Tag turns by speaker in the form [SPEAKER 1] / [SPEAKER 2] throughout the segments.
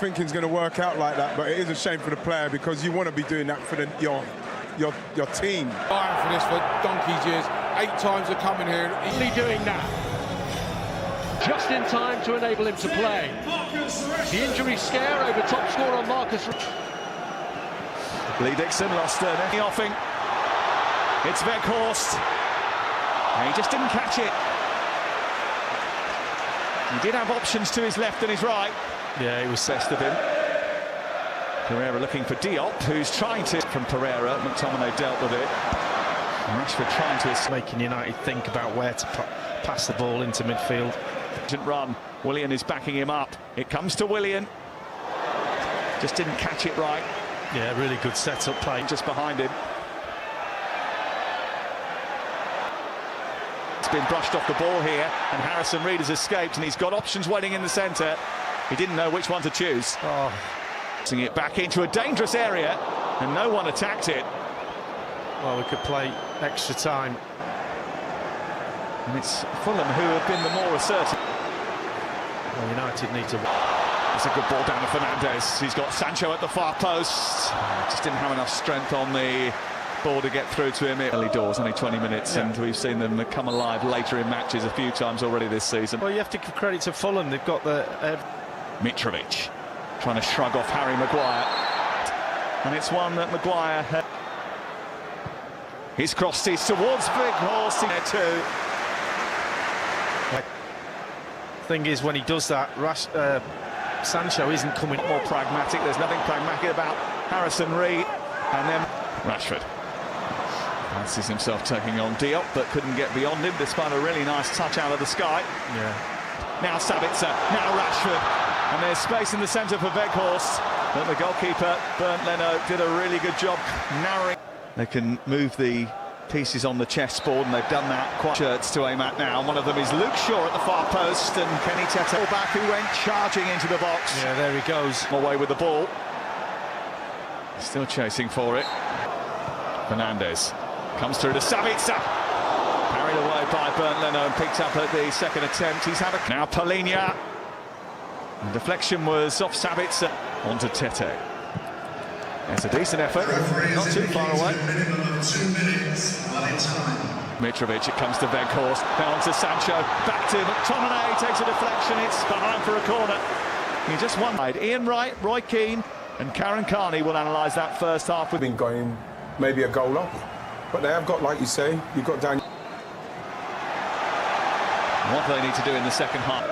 [SPEAKER 1] thinking's going to work out like that, but it is a shame for the player because you want to be doing that for your team.
[SPEAKER 2] Fighting for this for donkey's years. 8 times to come in here.
[SPEAKER 3] Only doing that just in time to enable him to play. The injury scare over top scorer Marcus.
[SPEAKER 4] Lee Dixon lost any offing. It's Weghorst. And he just didn't catch it. He did have options to his left and his right.
[SPEAKER 5] Yeah, it was
[SPEAKER 4] best of him. Pereira looking for Diop, who's trying to... From Pereira, McTominay dealt with it. And Rashford trying to...
[SPEAKER 5] Making United think about where to pass the ball into midfield.
[SPEAKER 4] Run. Willian is backing him up. It comes to Willian. Just didn't catch it right.
[SPEAKER 5] Yeah, really good set-up play.
[SPEAKER 4] Just behind him. It's been brushed off the ball here, and Harrison Reed has escaped, and he's got options waiting in the centre. He didn't know which one to choose.
[SPEAKER 5] Oh.
[SPEAKER 4] Passing it back into a dangerous area, and no one attacked it.
[SPEAKER 5] Well, we could play extra time.
[SPEAKER 4] And it's Fulham who have been the more assertive.
[SPEAKER 5] Well, United need to...
[SPEAKER 4] It's a good ball down to Fernandes. He's got Sancho at the far post. Just didn't have enough strength on the ball to get through to him. Early doors, only 20 minutes, and we've seen them come alive later in matches a few times already this season.
[SPEAKER 5] Well, you have to give credit to Fulham. They've got the...
[SPEAKER 4] Mitrovic trying to shrug off Harry Maguire. And it's one that Maguire... His cross is towards Weghorst there too.
[SPEAKER 5] Thing is, when he does that, Sancho isn't coming
[SPEAKER 4] more pragmatic. There's nothing pragmatic about Harrison Reed. And then Rashford fancies himself taking on Diop, but couldn't get beyond him despite a really nice touch out of the sky.
[SPEAKER 5] Yeah.
[SPEAKER 4] Now Sabitzer, now Rashford, and there's space in the centre for Weghorst. But the goalkeeper, Bernd Leno, did a really good job narrowing. They can move the pieces on the chessboard, and they've done that. Quite shirts to aim at now. One of them is Luke Shaw at the far post, and Kenny Tete back, who went charging into the box.
[SPEAKER 5] Yeah, there he goes.
[SPEAKER 4] Away with the ball. Still chasing for it. Fernandes comes through to Sabitzer. Carried away by Bernd Leno and picked up at the second attempt. He's had a... Now Palhinha. The deflection was off Sabitzer. On to Tete. It's a decent effort, not too far away. Mitrovic, it comes to Weghorst, down to Sancho, back to McTominay, takes a deflection, it's behind for a corner. He just won. Ian Wright, Roy Keane and Karen Carney will analyse that first half.
[SPEAKER 1] We've been going maybe a goal up, but they have got, like you say, you've got down.
[SPEAKER 4] What do they need to do in the second half?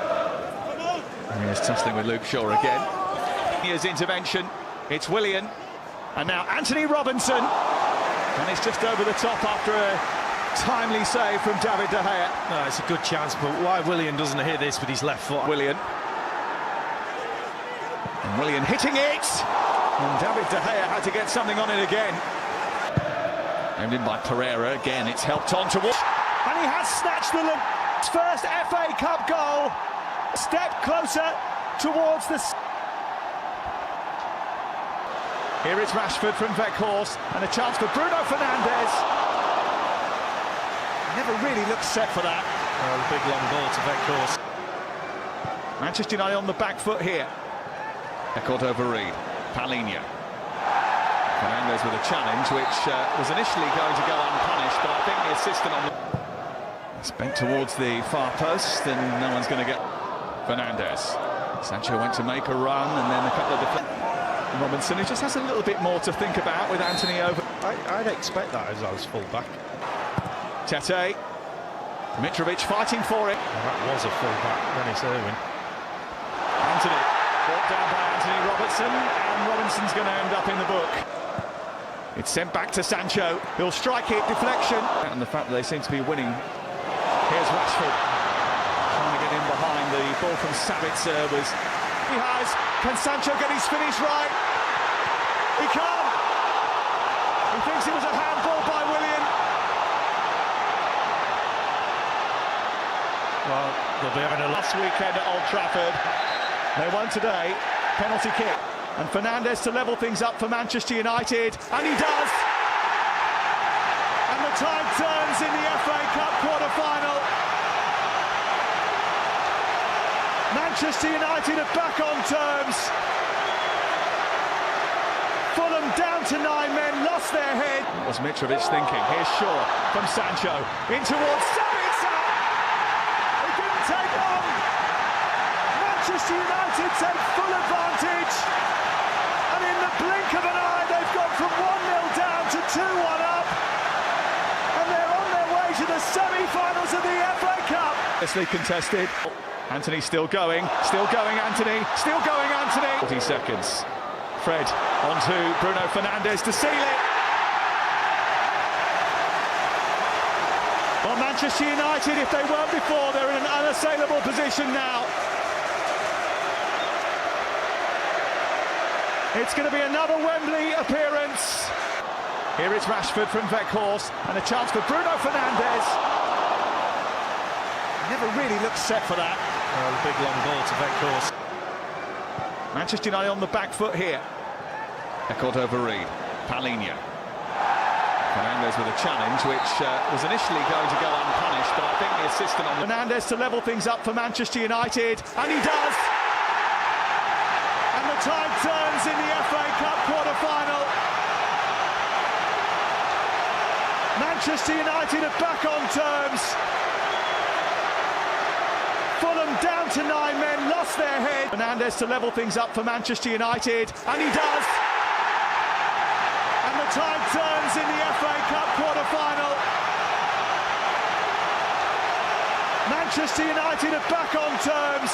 [SPEAKER 4] And here's tussling with Luke Shaw again. Here's intervention, it's Willian. And now Anthony Robinson, and it's just over the top after a timely save from David De Gea.
[SPEAKER 5] No, it's a good chance, but why Willian doesn't hit this with his left foot?
[SPEAKER 4] Willian. And Willian hitting it! And David De Gea had to get something on it again. Aimed in by Pereira, again it's helped on towards... And he has snatched the first FA Cup goal! Step closer towards the... Here is Rashford from Weghorst, and a chance for Bruno Fernandes. Never really looked set for that.
[SPEAKER 5] Oh, the big long ball to Weghorst.
[SPEAKER 4] Manchester United on the back foot here. Echoed over Reed. Palhinha. Fernandes with a challenge, which was initially going to go unpunished, but I think the assistant on the... It's bent towards the far post, and no one's going to get... Fernandes. Sancho went to make a run, and then a couple of deflections. Robinson, who just has a little bit more to think about with Anthony over.
[SPEAKER 5] I'd expect that as I was full-back.
[SPEAKER 4] Tete. Mitrovic fighting for it.
[SPEAKER 5] Well, that was a full-back, Dennis Irwin.
[SPEAKER 4] Anthony, brought down by Anthony Robertson, and Robinson's going to end up in the book. It's sent back to Sancho, he'll strike it, deflection. And the fact that they seem to be winning. Here's Rashford, trying to get in behind. The ball from Sabitzer was... He has. Can Sancho get his finish right? He can't. He thinks it was a handball by Willian.
[SPEAKER 5] Well, they'll be having a
[SPEAKER 4] last weekend at Old Trafford. They won today. Penalty kick. And Fernandes to level things up for Manchester United. And he does. And the tide turns in the FA Cup quarter-final. Manchester United are back on terms. to 9 men, lost their head. What was Mitrovic thinking? Here's Shaw from Sancho, in towards Sabitzer. It didn't take long. Manchester United take full advantage. And in the blink of an eye, they've gone from 1-0 down to 2-1 up. And they're on their way to the semi-finals of the FA Cup. Nicely contested. Anthony still going, Anthony, still going, Anthony. 40 seconds. Fred onto Bruno Fernandes to seal it. Well, Manchester United, if they weren't before, they're in an unassailable position now. It's going to be another Wembley appearance. Here is Rashford from Weghorst, and a chance for Bruno Fernandes. Never really looked set for that.
[SPEAKER 5] Well, a big long ball to Weghorst.
[SPEAKER 4] Manchester United on the back foot here. Record over Reed. Palhinha. Fernandes with a challenge which was initially going to go unpunished, but I think the assistant on Fernandes to level things up for Manchester United, and he does. And the tide turns in the FA Cup quarter-final. Manchester United are back on terms. Fulham down to 9 men, lost their head. Fernandes to level things up for Manchester United, and he does. And the tide turns in the FA Cup quarter-final. Manchester United are back on terms.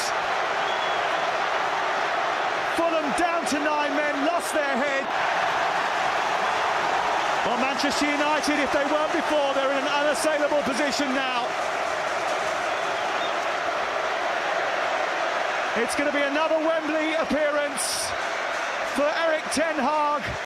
[SPEAKER 4] Fulham down to 9 men, lost their head. Well, Manchester United, if they weren't before, they're in an unassailable position now. It's going to be another Wembley appearance for Erik ten Hag.